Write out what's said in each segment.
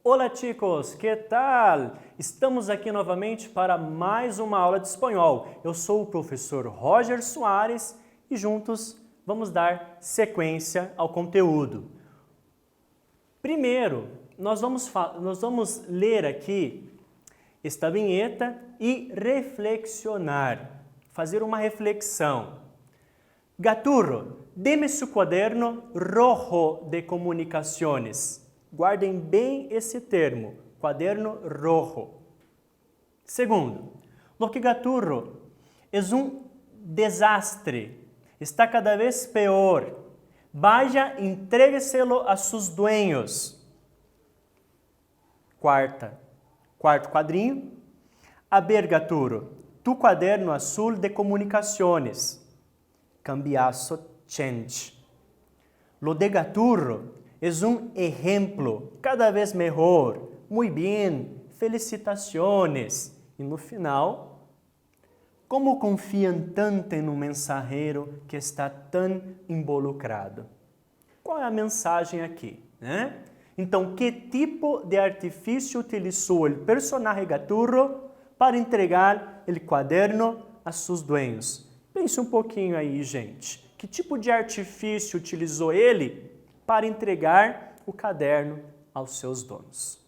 Olá, chicos, que tal? Estamos aqui novamente para mais uma aula de espanhol. Eu sou o professor Roger Soares e juntos vamos dar sequência ao conteúdo. Primeiro, nós vamos ler aqui esta vinheta e reflexionar, fazer uma reflexão. Gaturro, deme su cuaderno rojo de comunicaciones. Guardem bem esse termo, quaderno rojo. Segundo, lo que Gaturro es un desastre, está cada vez peor. Vaya, entrégueselo a sus dueños. Quarto quadrinho. A ver, Gaturro, tu quaderno azul de comunicaciones. Cambiasso change. Lo de Gaturro es un ejemplo cada vez mejor. Muy bien, felicitaciones. E no final, como confiam tanto em um mensageiro que está tão involucrado? Qual é a mensagem aqui, né? Então, que tipo de artifício utilizou o personagem Gaturro para entregar o quaderno a seus dueños? Pense um pouquinho aí, gente. Que tipo de artifício utilizou ele para entregar o caderno aos seus donos?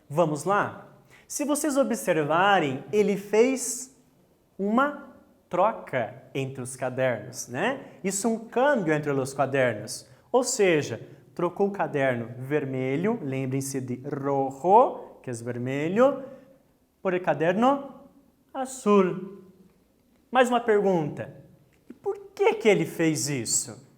Vamos lá? Se vocês observarem, ele fez uma troca entre os cadernos, né? Isso é um câmbio entre os cadernos. Ou seja, trocou o caderno vermelho, lembrem-se de rojo, que é vermelho, por o caderno azul. Mais uma pergunta. E por que ele fez isso?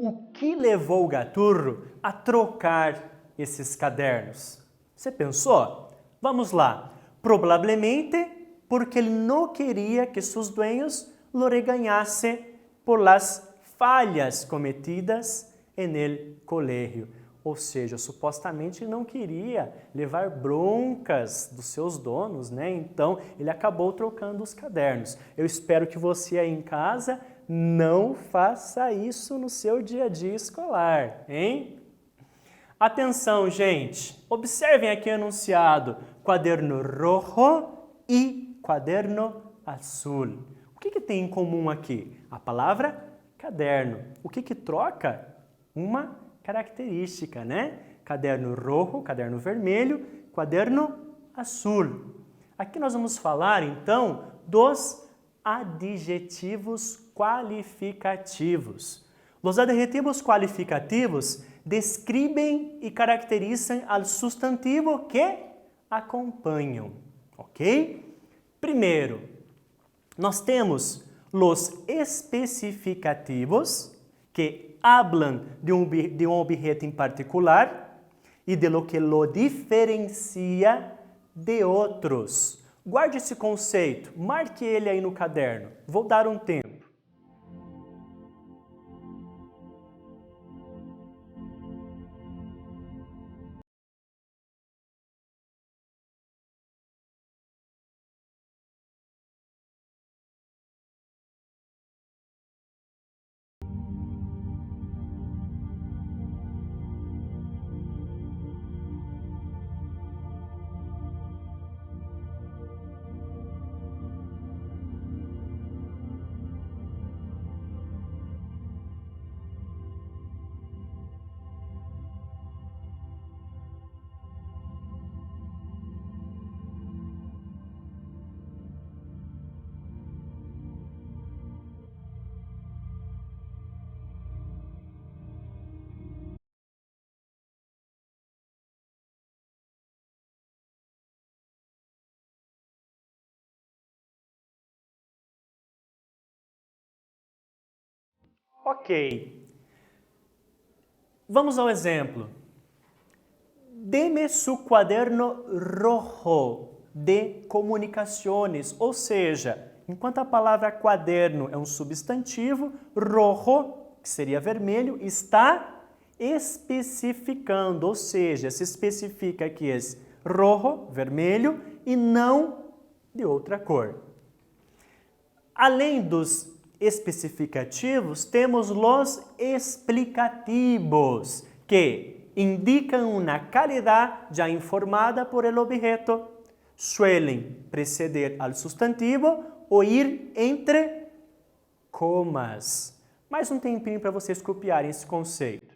o que levou o Gaturro a trocar esses cadernos? Você pensou? Vamos lá. Provavelmente porque ele não queria que seus dueños lo regañassem por las falhas cometidas no colégio. Ou seja, supostamente ele não queria levar broncas dos seus donos, né? Então, ele acabou trocando os cadernos. Eu espero que você aí em casa não faça isso no seu dia a dia escolar, hein? Atenção, gente! Observem aqui anunciado quaderno rojo e quaderno azul. O que tem em comum aqui? A palavra caderno. O que troca? Uma característica, né? Caderno rojo, caderno vermelho, quaderno azul. Aqui nós vamos falar, então, dos adjetivos qualificativos. Os adjetivos qualificativos descrevem e caracterizam o substantivo que acompanham, ok? Primeiro, nós temos os especificativos, que hablan de um objeto em particular e de lo que lo diferencia de outros. Guarde esse conceito, marque ele aí no caderno. Vou dar um tempo. Ok. Vamos ao exemplo. Deme su cuaderno rojo de comunicações, ou seja, enquanto a palavra quaderno é um substantivo, rojo, que seria vermelho, está especificando, ou seja, se especifica que é rojo, vermelho, e não de outra cor. Além dos especificativos, temos os explicativos, que indicam uma calidad já informada por el objeto, suelen preceder al substantivo ou ir entre comas. Mais um tempinho para vocês copiarem esse conceito.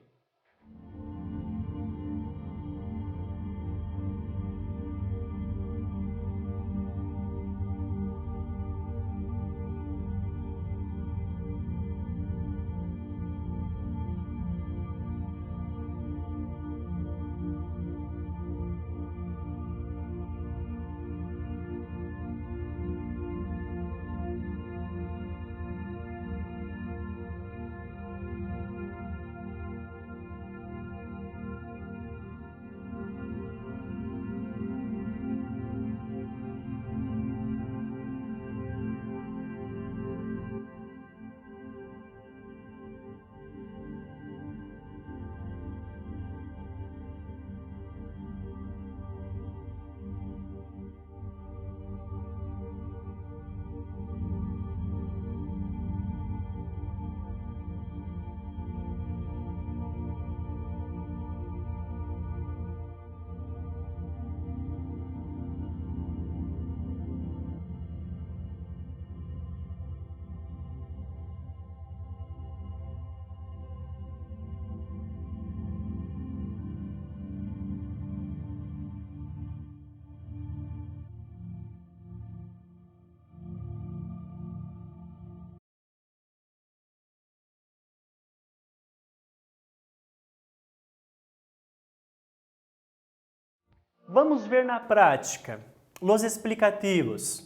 Vamos ver na prática os explicativos.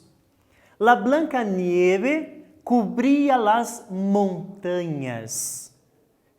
La Blanca Nieve cubría las montañas.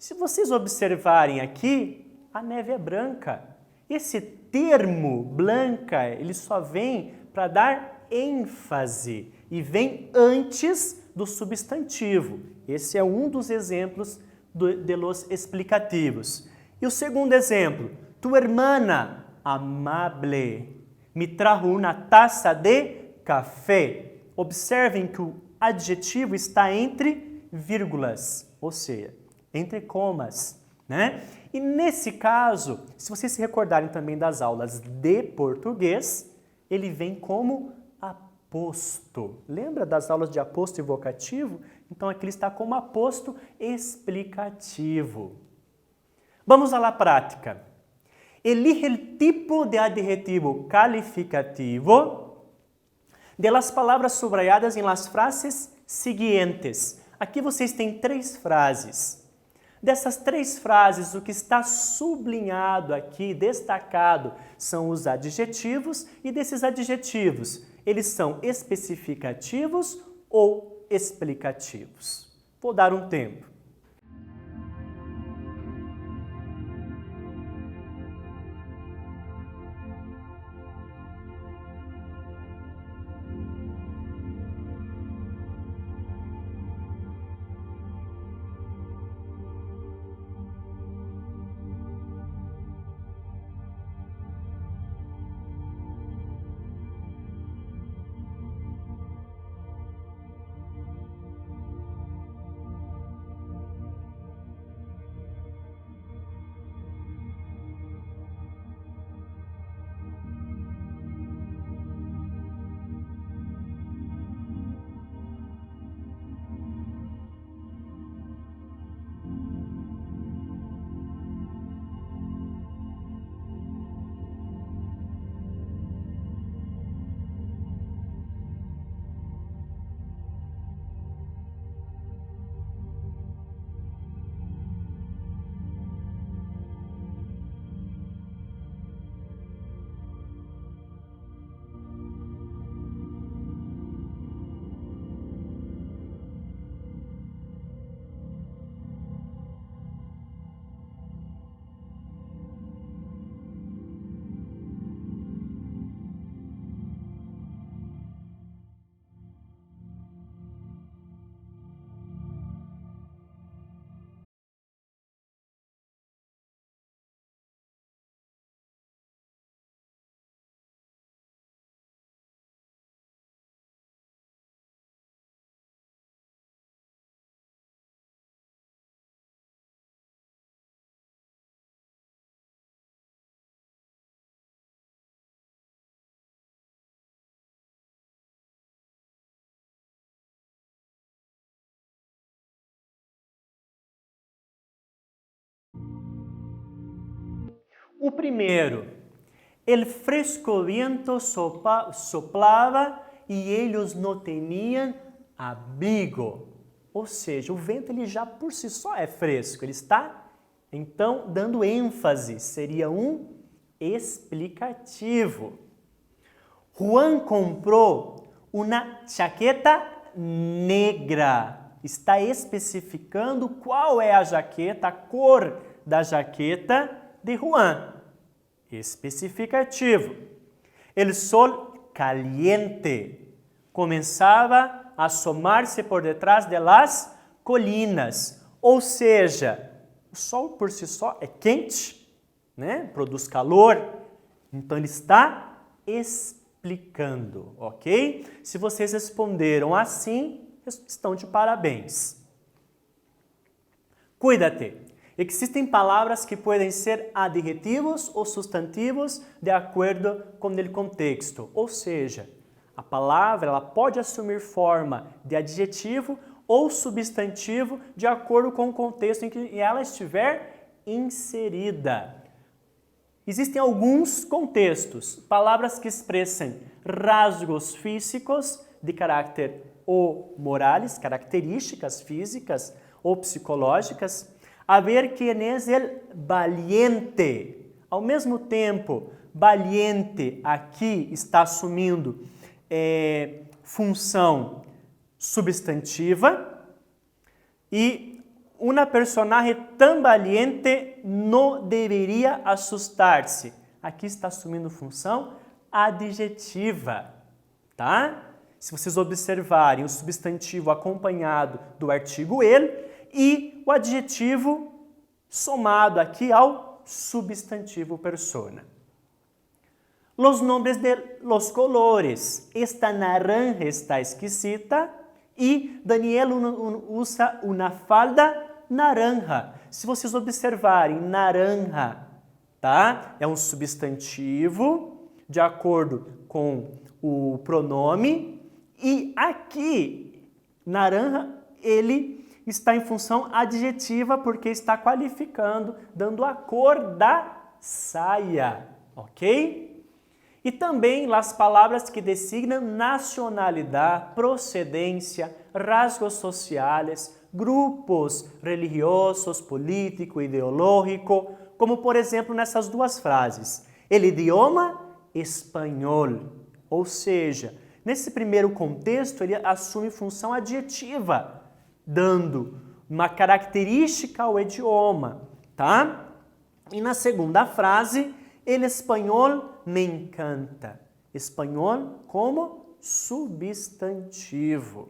Se vocês observarem aqui, a neve é branca. Esse termo branca, ele só vem para dar ênfase e vem antes do substantivo. Esse é um dos exemplos de los explicativos. E o segundo exemplo, tu hermana amable me trajo uma taça de café. Observem que o adjetivo está entre vírgulas, ou seja, entre comas, né? E nesse caso, se vocês se recordarem também das aulas de português, ele vem como aposto. Lembra das aulas de aposto e vocativo? Então aqui ele está como aposto explicativo. Vamos à prática. Elige o tipo de adjetivo calificativo de las palavras subrayadas em las frases seguintes. Aqui vocês têm 3 frases. Dessas 3 frases, o que está sublinhado aqui, destacado, são os adjetivos, e desses adjetivos, eles são especificativos ou explicativos. Vou dar um tempo. O primeiro, el fresco viento soplava e eles não tinham abrigo. Ou seja, o vento ele já por si só é fresco, ele está, então, dando ênfase, seria um explicativo. Juan comprou uma jaqueta negra. Está especificando qual é a jaqueta, a cor da jaqueta de Juan. Especificativo. El sol caliente começava a asomar-se por detrás de las colinas. Ou seja, o sol por si só é quente, né? Produz calor. Então ele está explicando, ok? Se vocês responderam assim, estão de parabéns. Cuida-te. Existem palavras que podem ser adjetivos ou substantivos de acordo com o contexto. Ou seja, a palavra ela pode assumir forma de adjetivo ou substantivo de acordo com o contexto em que ela estiver inserida. Existem alguns contextos, palavras que expressam rasgos físicos de caráter ou morales, características físicas ou psicológicas. A ver quem é o valiente. Ao mesmo tempo, valiente aqui está assumindo função substantiva e Una personaje tan valiente no deveria assustar-se. Aqui está assumindo função adjetiva, tá? Se vocês observarem o substantivo acompanhado do artigo ele e o adjetivo somado aqui ao substantivo persona. Los nombres de los colores. Esta naranja está esquisita e Daniel usa uma falda naranja. Se vocês observarem, naranja, tá? É um substantivo de acordo com o pronome e aqui, naranja, ele está em função adjetiva porque está qualificando, dando a cor da saia, ok? E também as palavras que designam nacionalidade, procedência, rasgos sociais, grupos religiosos, político, ideológico, como por exemplo nessas duas frases. El idioma espanhol, ou seja, nesse primeiro contexto ele assume função adjetiva, dando uma característica ao idioma, tá? E na segunda frase, el espanhol me encanta. Espanhol como substantivo.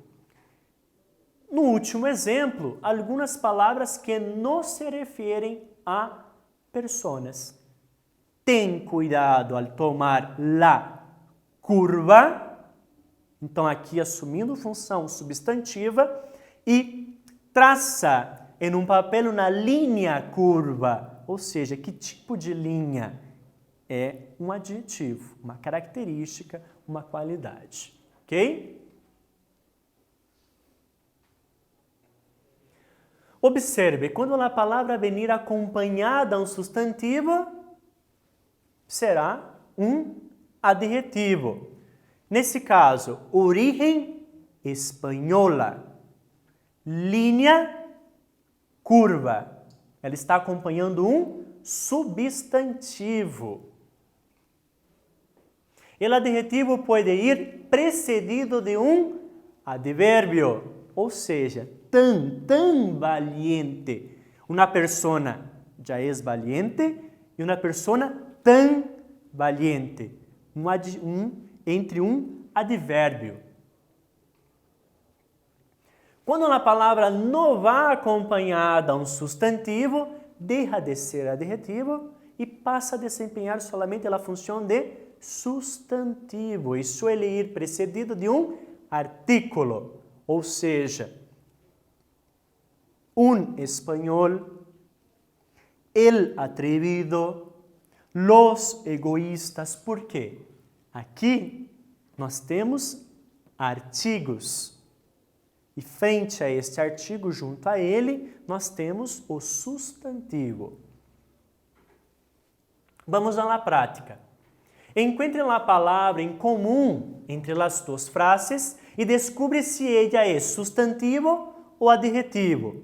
No último exemplo, algumas palavras que não se referem a personas. Ten cuidado al tomar la curva. Então, aqui assumindo função substantiva. E traça em um papel uma linha curva. Ou seja, que tipo de linha? É um adjetivo, uma característica, uma qualidade. Ok? Observe, quando a palavra venir acompanhada a um substantivo, será um adjetivo. Nesse caso, origem espanhola, linha curva. Ela está acompanhando um substantivo. O adjetivo pode ir precedido de um advérbio, ou seja, tan valiente. Uma persona já é valiente e uma persona tan valiente. Entre um advérbio. Quando a palavra não vai acompanhada a um substantivo, deixa de ser adjetivo e passa a desempenhar somente a função de substantivo e suele ir precedido de um artículo, ou seja, um espanhol, el atrevido, los egoístas. Por quê? Aqui nós temos artigos e frente a este artigo, junto a ele, nós temos o substantivo. Vamos à prática. Encontre a palavra em comum entre as duas frases e descubra se ela é substantivo ou adjetivo.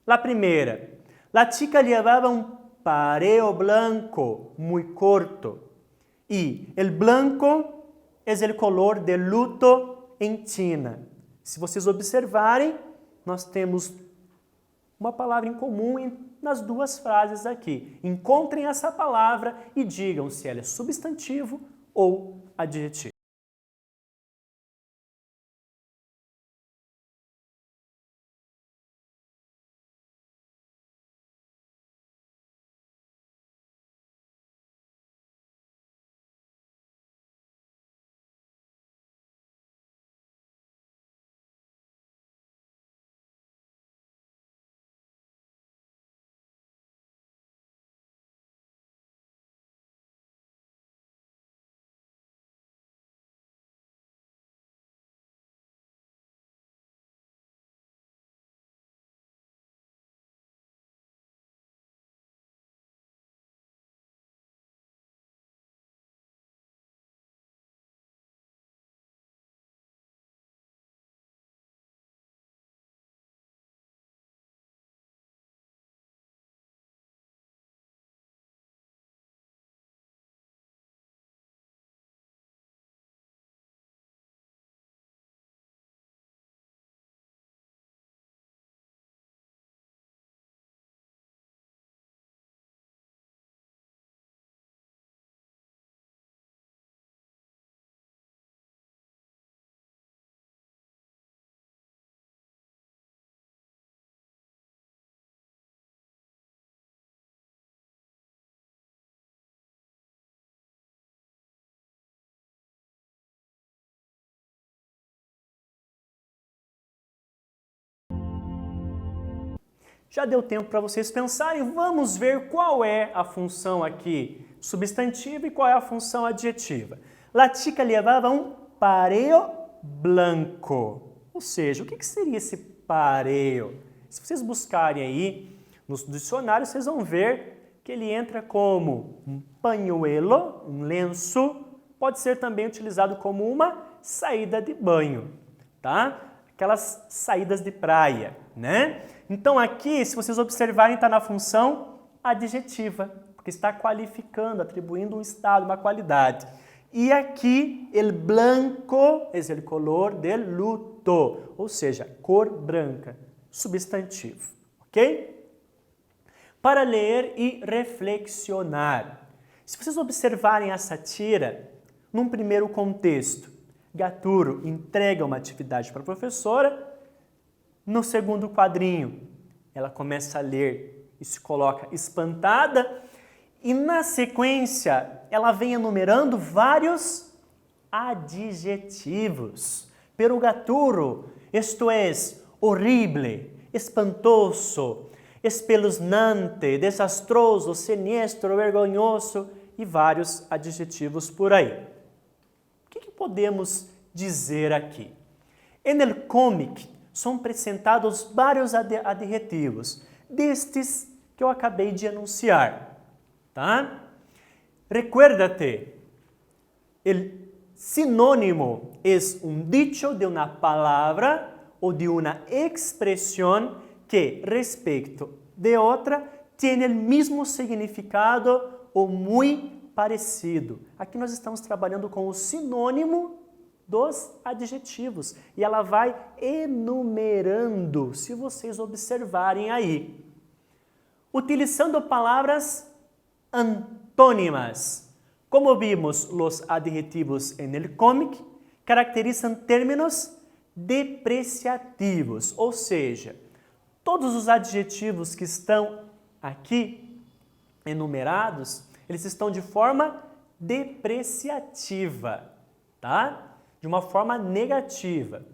La primeira, la chica llevaba un pareo blanco muy corto e el blanco es el color de luto en China. Se vocês observarem, nós temos uma palavra em comum nas duas frases aqui. Encontrem essa palavra e digam se ela é substantivo ou adjetivo. Já deu tempo para vocês pensarem, vamos ver qual é a função aqui substantiva e qual é a função adjetiva. La chica levava um pareo blanco. Ou seja, o que seria esse pareo? Se vocês buscarem aí nos dicionários, vocês vão ver que ele entra como um pañuelo, um lenço, pode ser também utilizado como uma saída de banho, tá? Aquelas saídas de praia, né? Então aqui, se vocês observarem, está na função adjetiva, porque está qualificando, atribuindo um estado, uma qualidade. E aqui, el blanco es el color del luto, ou seja, cor branca, substantivo, ok? Para ler e reflexionar. Se vocês observarem a sátira, num primeiro contexto, Gatturo entrega uma atividade para a professora. No segundo quadrinho, ela começa a ler e se coloca espantada. E na sequência, ela vem enumerando vários adjetivos. Pero Gatturo, esto es horrible, espantoso, espeluznante, desastroso, siniestro, vergonhoso e vários adjetivos por aí. O que podemos dizer aqui? En el cómic são apresentados vários adjetivos, destes que eu acabei de enunciar, tá? Recuérdate, el sinónimo es un dicho de una palabra o de una expresión que respecto de otra tiene el mismo significado ou muy parecido. Aqui nós estamos trabalhando com o sinônimo dos adjetivos e ela vai enumerando, se vocês observarem aí, utilizando palavras antônimas. Como vimos, os adjetivos en el cómic caracterizam términos depreciativos, ou seja, todos os adjetivos que estão aqui enumerados, eles estão de forma depreciativa, tá? De uma forma negativa.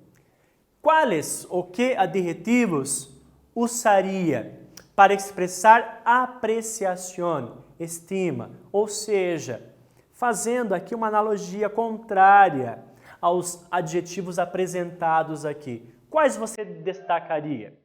Quais ou que adjetivos usaria para expressar apreciação, estima, ou seja, fazendo aqui uma analogia contrária aos adjetivos apresentados aqui. Quais você destacaria?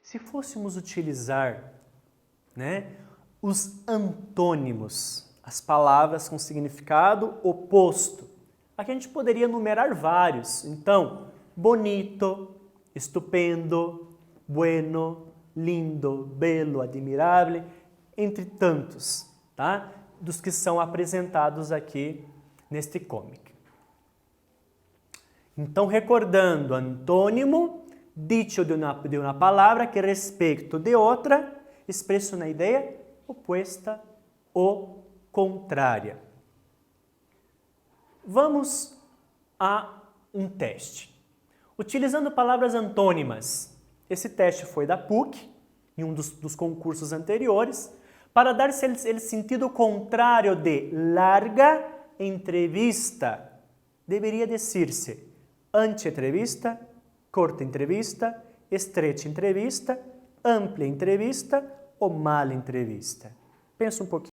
Se fôssemos utilizar, os antônimos, as palavras com significado oposto, aqui a gente poderia enumerar vários. Então, bonito, estupendo, bueno, lindo, belo, admirável, entre tantos, tá? Dos que são apresentados aqui neste cómic. Então, recordando, antônimo, dicho de uma palavra que respeito de outra expressa uma ideia oposta ou contrária. Vamos a um teste. Utilizando palavras antônimas, esse teste foi da PUC, em um dos concursos anteriores, para dar ele sentido contrário de larga entrevista. Deveria dizer-se anti-entrevista, corta entrevista, estreita entrevista, ampla entrevista ou mal entrevista. Pensa um pouquinho.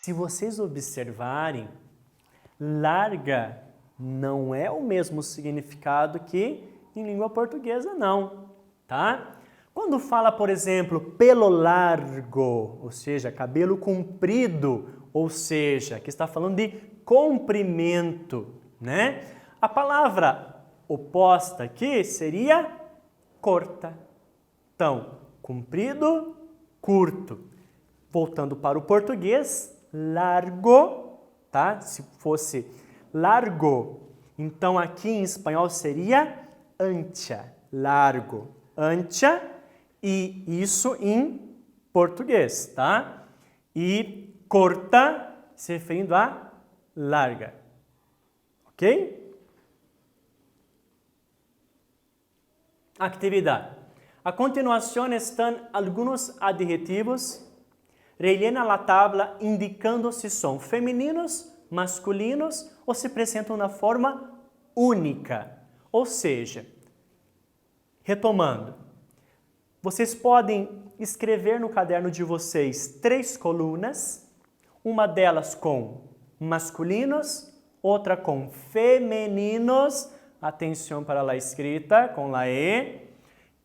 Se vocês observarem, larga não é o mesmo significado que em língua portuguesa, não, tá? Quando fala, por exemplo, pelo largo, ou seja, cabelo comprido, ou seja, que está falando de comprimento, né? A palavra oposta aqui seria corta. Então, comprido, curto. Voltando para o português, largo, tá? Se fosse largo, então aqui em espanhol seria ancha, largo, ancha, e isso em português, tá? E corta, se referindo a larga, ok? Actividade. A continuação estão alguns adjetivos. Rellena a tabla indicando se são femininos, masculinos ou se apresentam na forma única. Ou seja, retomando, vocês podem escrever no caderno de vocês 3 colunas, uma delas com masculinos, outra com femininos, atenção para a escrita, com a E,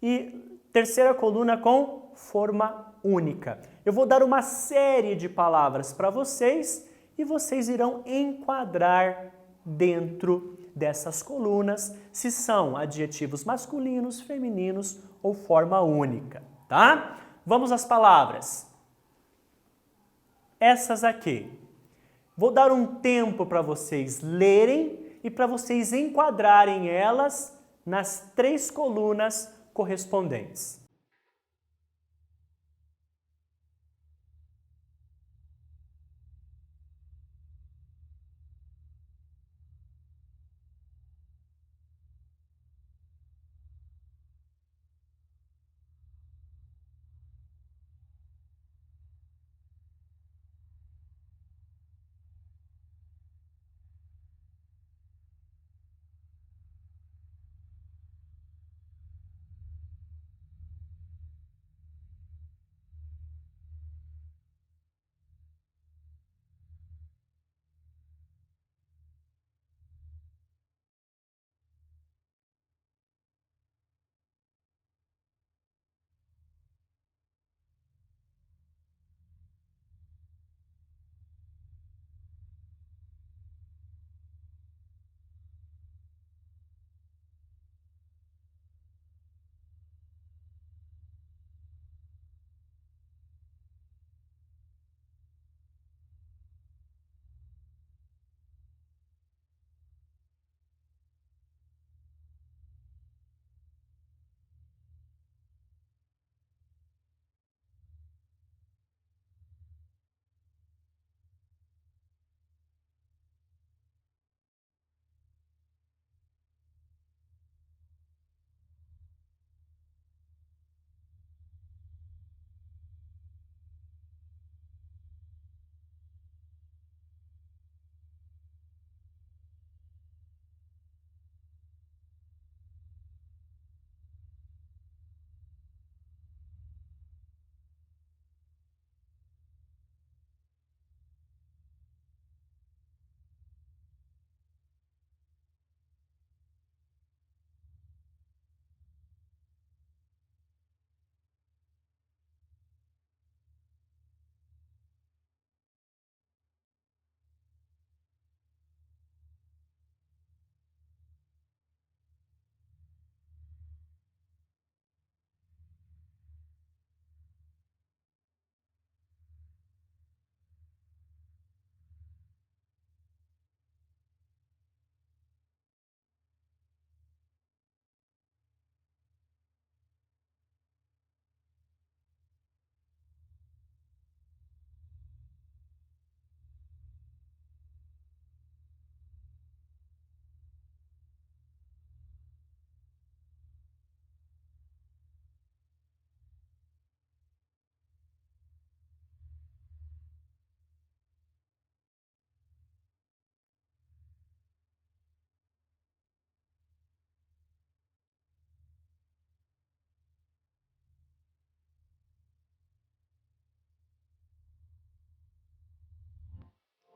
e terceira coluna com forma única. Eu vou dar uma série de palavras para vocês e vocês irão enquadrar dentro dessas colunas se são adjetivos masculinos, femininos ou forma única, tá? Vamos às palavras. Essas aqui. Vou dar um tempo para vocês lerem e para vocês enquadrarem elas nas 3 colunas correspondentes.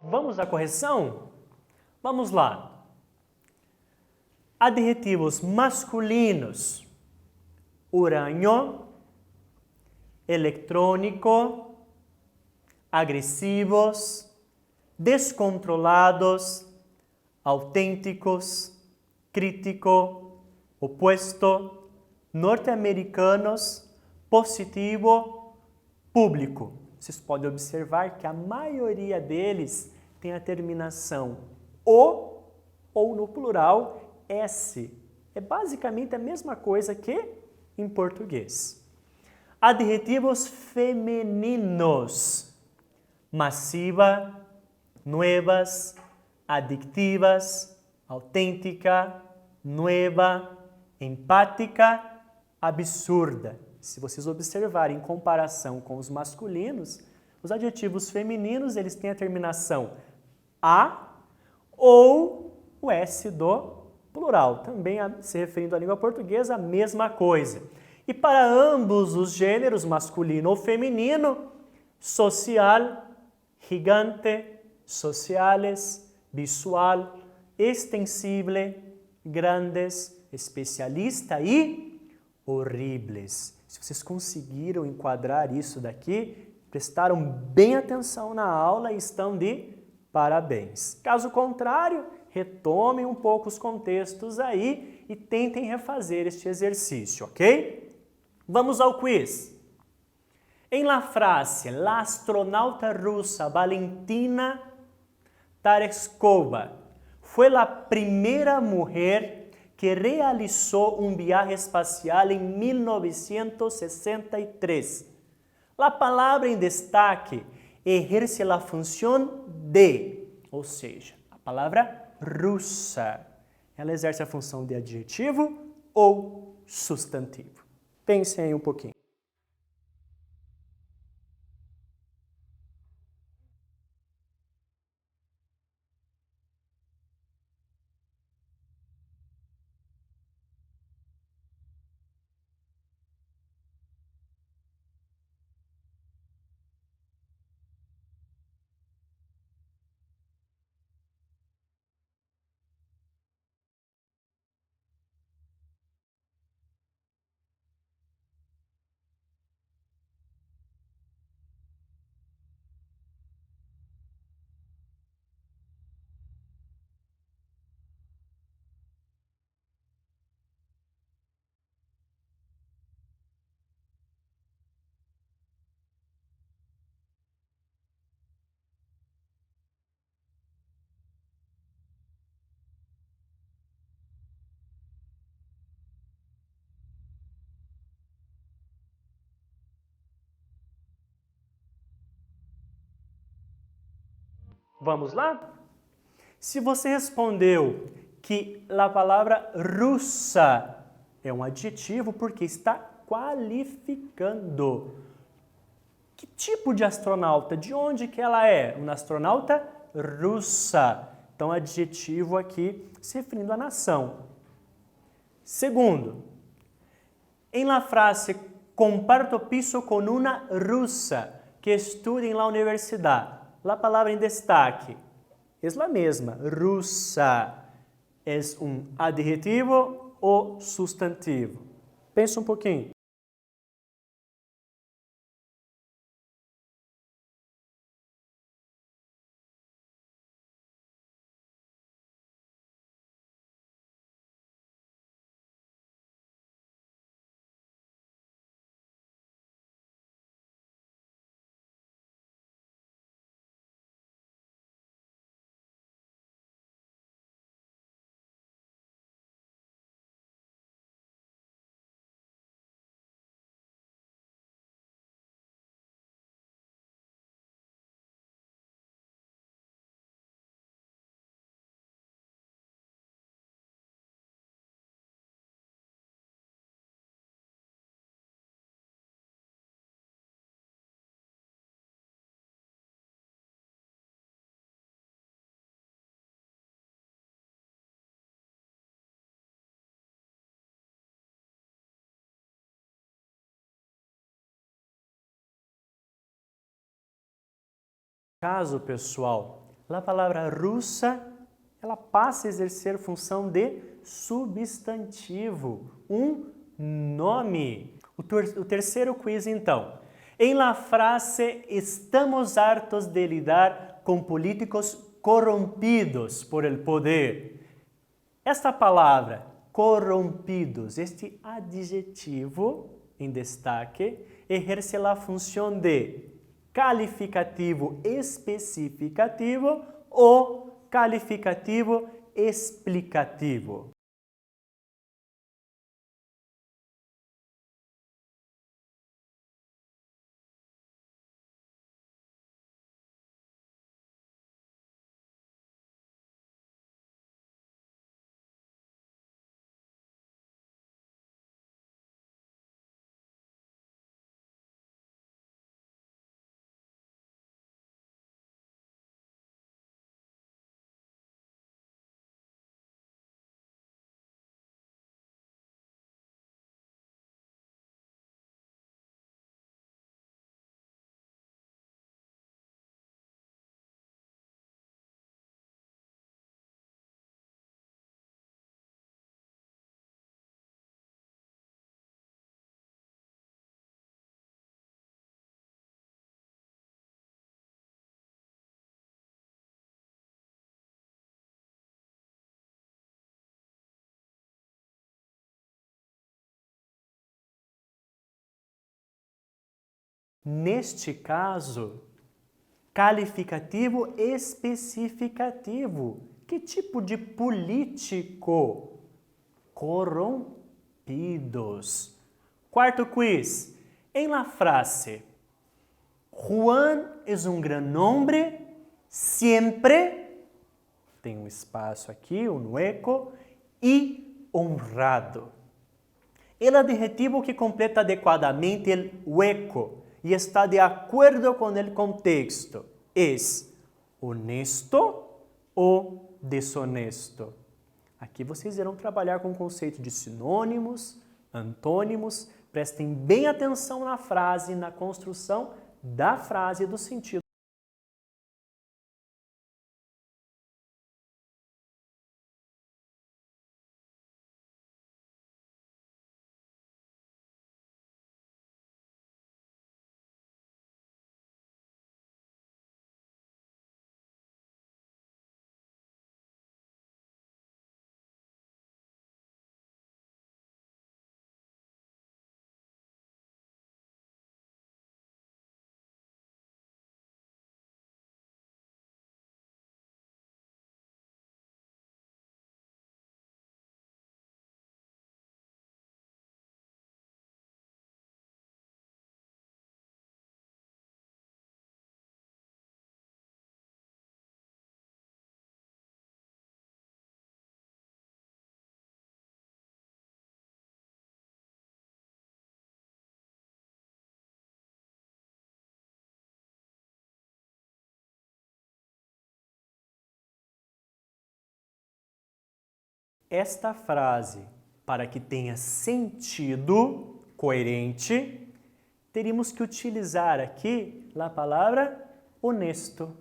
Vamos à correção? Vamos lá. Adjetivos masculinos: huraño, eletrônico, agressivos, descontrolados, autênticos, crítico, opuesto, norte-americanos, positivo, público. Vocês podem observar que a maioria deles tem a terminação o ou no plural s. É basicamente a mesma coisa que em português. Adjetivos femininos: masiva, nuevas, adictivas, autêntica, nueva, empática, absurda. Se vocês observarem em comparação com os masculinos, os adjetivos femininos eles têm a terminação a ou o s do plural, também se referindo à língua portuguesa, a mesma coisa. E para ambos os gêneros, masculino ou feminino, social, gigante, sociales, visual, extensible, grandes, especialista e horribles. Se vocês conseguiram enquadrar isso daqui, prestaram bem atenção na aula e estão de parabéns. Caso contrário, retomem um pouco os contextos aí e tentem refazer este exercício, ok? Vamos ao quiz. En la frase, la astronauta rusa Valentina Tereshkova fue la primera mujer que realizó un viaje espacial en 1963. La palabra em destaque ejerce la función de, ou seja, a palavra russa. Ela exerce a função de adjetivo ou substantivo. Pensem aí um pouquinho. Vamos lá? Se você respondeu que a palavra russa é um adjetivo porque está qualificando. Que tipo de astronauta? De onde que ela é? Uma astronauta russa. Então, adjetivo aqui se referindo à nação. Segundo, em la frase comparto piso com uma russa que estuda em la universidade. A palavra em destaque é a mesma, russa. É um adjetivo ou substantivo? Pensa um pouquinho. Caso, pessoal, a palavra russa, ela passa a exercer função de substantivo, um nome. O terceiro quiz, então. Em la frase, estamos hartos de lidar com políticos corrompidos por el poder. Esta palavra, corrompidos, este adjetivo em destaque, exerce a função de calificativo especificativo ou calificativo explicativo. Neste caso, calificativo especificativo. Que tipo de político? Corrompidos. Quarto quiz. Em la frase, Juan es un gran hombre, siempre, tem um espaço aqui, um hueco, e honrado. El adjetivo que completa adequadamente el hueco e está de acordo com o contexto é honesto ou desonesto. Aqui vocês irão trabalhar com o conceito de sinônimos, antônimos. Prestem bem atenção na frase, na construção da frase e do sentido. Esta frase, para que tenha sentido coerente, teríamos que utilizar aqui a palavra honesto.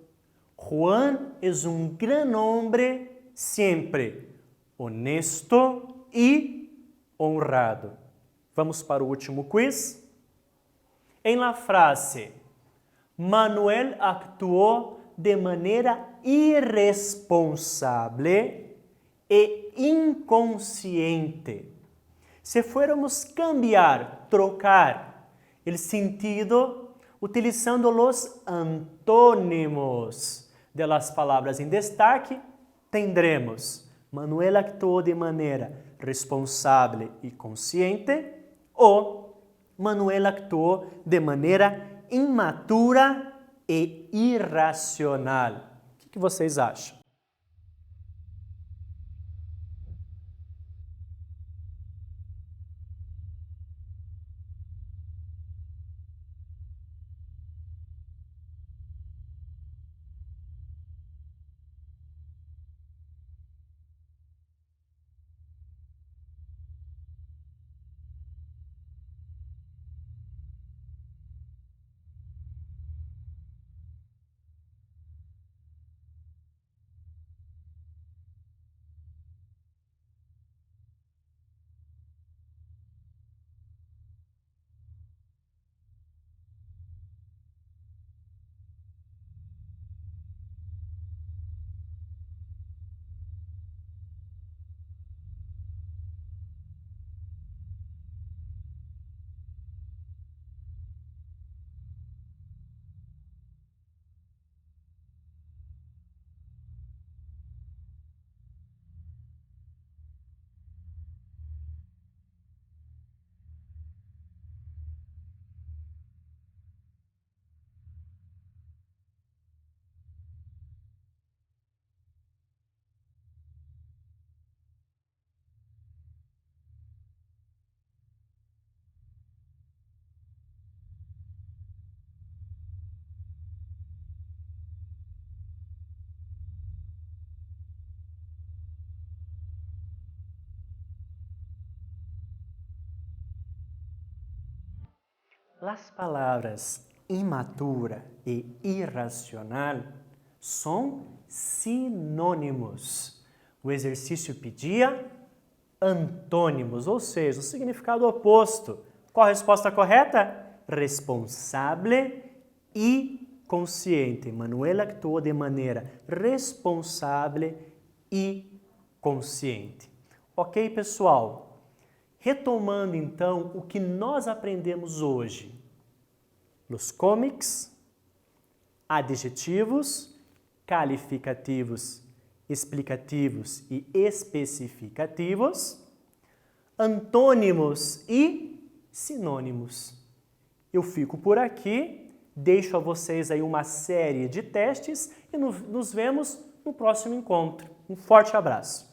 Juan es un gran hombre siempre honesto e honrado. Vamos para o último quiz. Em la frase, Manuel actuou de maneira irresponsável e inconsciente. Se fuéramos cambiar, trocar o sentido utilizando os antônimos de las palavras em destaque, tendremos Manuel actuou de maneira responsável e consciente ou Manuel actuou de maneira imatura e irracional. O que vocês acham? As palavras imatura e irracional são sinônimos. O exercício pedia antônimos, ou seja, o significado oposto. Qual a resposta correta? Responsable e consciente. Manuela actuou de maneira responsável e consciente. Ok, pessoal? Retomando, então, o que nós aprendemos hoje. Os comics, adjetivos, qualificativos, explicativos e especificativos, antônimos e sinônimos. Eu fico por aqui, deixo a vocês aí uma série de testes e nos vemos no próximo encontro. Um forte abraço!